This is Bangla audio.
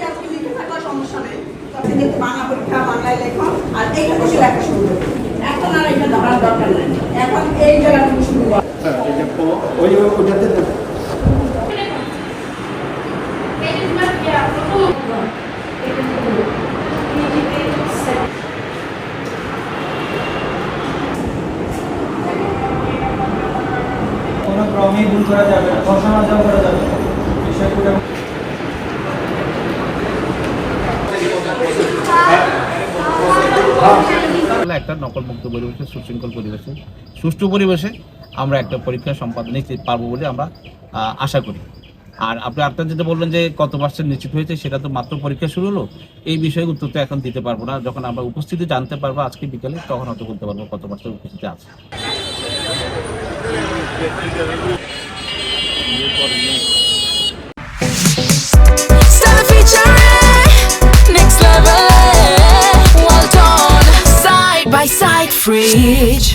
আজকে লিখে থাকলে সমস্যা নেই। তবে যেহেতু বাংলা পরীক্ষা বাংলায় লেখো আর এইটা বসে লেখা শুরু করো। এখন আর এটা ধরার দরকার নেই। এখন এই জায়গা থেকে শুরু করো। হ্যাঁ, এই যে ওই ওটাতে কোনো ক্রমেই ভুল করা যাবে না, ঘষা-মাজাও করা যাবে না। বিষয়গুলো একটা নকলমুক্ত পরিবেশে, সুশৃঙ্খল পরিবেশে, সুষ্ঠু পরিবেশে আমরা একটা পরীক্ষা সম্পাদন নিশ্চিত পারবো বলে আমরা আশা করি। আর আপনি আপনার যেটা বললেন যে কত পার্সেন্ট নিশ্চিত হয়েছে, সেটা তো মাত্র পরীক্ষা শুরু হলো। এই বিষয়ে উত্তর তো এখন দিতে পারবো না। যখন আমরা উপস্থিতি জানতে পারবো আজকে বিকেলে, তখন হয়তো বলতে পারবো কত পার্সেন্ট উপস্থিতি আছে। Stella featuring next level, well done, side by side, fridge.